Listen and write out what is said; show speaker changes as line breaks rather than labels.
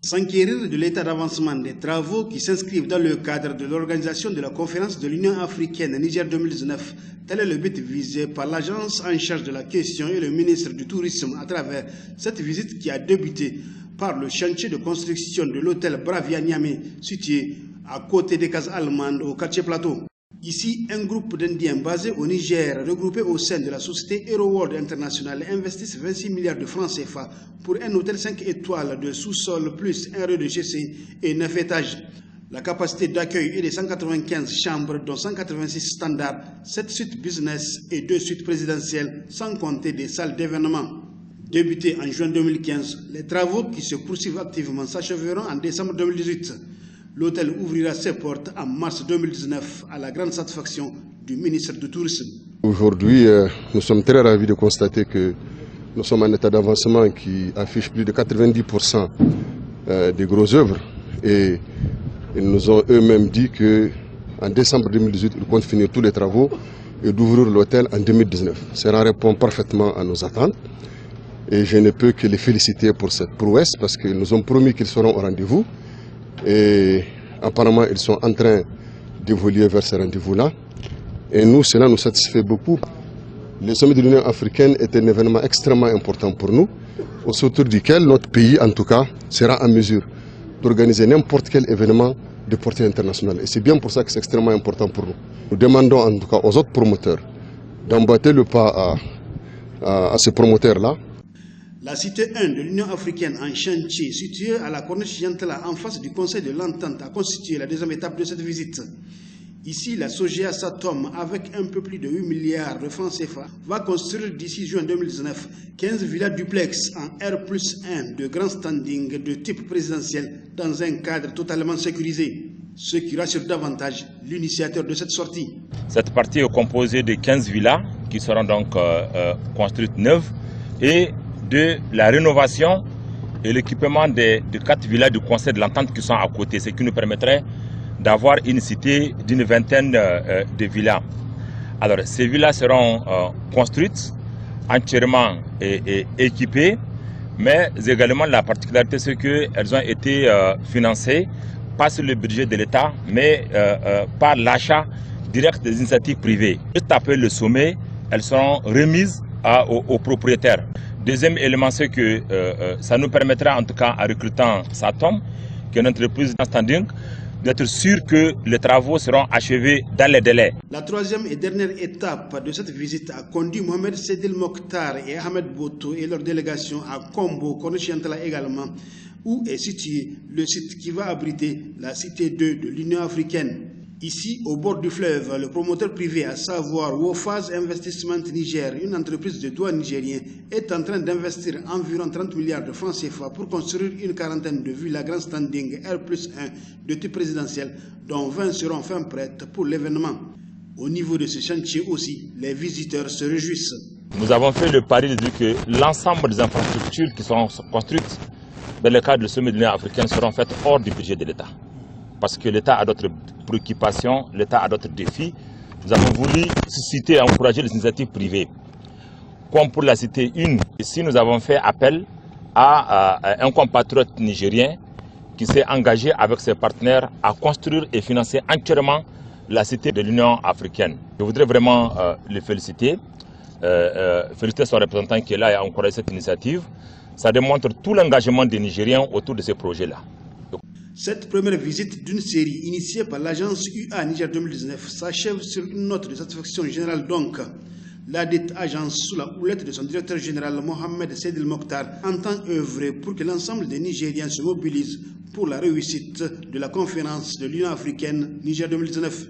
S'enquérir de l'état d'avancement des travaux qui s'inscrivent dans le cadre de l'organisation de la conférence de l'Union africaine Niger 2019, tel est le but visé par l'agence en charge de la question et le ministre du Tourisme à travers cette visite qui a débuté par le chantier de construction de l'hôtel Bravia Niamey, situé à côté des cases allemandes au quartier Plateau. Ici, un groupe d'Indiens basé au Niger, regroupé au sein de la société HeroWorld International, investissent 26 milliards de francs CFA pour un hôtel 5 étoiles de sous-sol plus un rez-de-chaussée et 9 étages. La capacité d'accueil est de 195 chambres, dont 186 standards, 7 suites business et 2 suites présidentielles, sans compter des salles d'événements. Débutés en juin 2015, les travaux qui se poursuivent activement s'achèveront en décembre 2018. L'hôtel ouvrira ses portes en mars 2019 à la grande satisfaction du ministre du Tourisme. Aujourd'hui,
nous sommes très ravis de constater que nous sommes en état d'avancement qui affiche plus de 90% des grosses œuvres. Et ils nous ont eux-mêmes dit qu'en décembre 2018, ils comptent finir tous les travaux et d'ouvrir l'hôtel en 2019. Cela répond parfaitement à nos attentes. Et je ne peux que les féliciter pour cette prouesse parce qu'ils nous ont promis qu'ils seront au rendez-vous. Et apparemment, ils sont en train d'évoluer vers ce rendez-vous-là. Et nous, cela nous satisfait beaucoup. Le sommet de l'Union africaine est un événement extrêmement important pour nous, autour duquel notre pays, en tout cas, sera en mesure d'organiser n'importe quel événement de portée internationale. Et c'est bien pour ça que c'est extrêmement important pour nous. Nous demandons en tout cas aux autres promoteurs d'emboîter le pas à ces promoteurs-là.
La cité 1 de l'Union africaine en chantier, située à la corniche Yantala en face du Conseil de l'Entente, a constitué la deuxième étape de cette visite. Ici, la Sogea Satom, avec un peu plus de 8 milliards de francs CFA, va construire d'ici juin 2019 15 villas duplex en R+1 de grand standing de type présidentiel dans un cadre totalement sécurisé. Ce qui rassure davantage l'initiateur de cette sortie.
Cette partie est composée de 15 villas qui seront donc construites neuves et de la rénovation et l'équipement de 4 villas du Conseil de l'Entente qui sont à côté, ce qui nous permettrait d'avoir une cité d'une vingtaine de villas. Alors, ces villas seront construites, entièrement équipées, mais également la particularité c'est qu'elles ont été financées pas sur le budget de l'État, mais par l'achat direct des initiatives privées. Juste après le sommet, elles seront remises aux propriétaires. Deuxième élément, c'est que ça nous permettra, en tout cas en recrutant Satom, qui est une entreprise en standing, d'être sûr que les travaux seront achevés dans les délais.
La troisième et dernière étape de cette visite a conduit Mohamed Sedil Mokhtar et Ahmed Boto et leur délégation à Kombo, Corniche Yantala également, où est situé le site qui va abriter la cité 2 de l'Union africaine. Ici, au bord du fleuve, le promoteur privé, à savoir Wofaz Investment Niger, une entreprise de droit nigérien, est en train d'investir environ 30 milliards de francs CFA pour construire une quarantaine de villas grand standing R+1 de type présidentiel, dont 20 seront fin prêtes pour l'événement. Au niveau de ce chantier aussi, les visiteurs se réjouissent.
Nous avons fait le pari de dire que l'ensemble des infrastructures qui seront construites dans le cadre du sommet de l'Union africaine seront faites hors du budget de l'État. Parce que l'État a d'autres préoccupations, l'État a d'autres défis. Nous avons voulu susciter et encourager les initiatives privées. Comme pour la cité 1, ici nous avons fait appel à un compatriote nigérien qui s'est engagé avec ses partenaires à construire et financer entièrement la cité de l'Union africaine. Je voudrais vraiment le féliciter, féliciter son représentant qui est là et encourager cette initiative. Ça démontre tout l'engagement des Nigériens autour de ces projets-là.
Cette première visite d'une série initiée par l'agence UA Niger 2019 s'achève sur une note de satisfaction générale donc. La dite agence, sous la houlette de son directeur général Mohamed Sedil Mokhtar, entend œuvrer pour que l'ensemble des Nigériens se mobilisent pour la réussite de la conférence de l'Union africaine Niger 2019.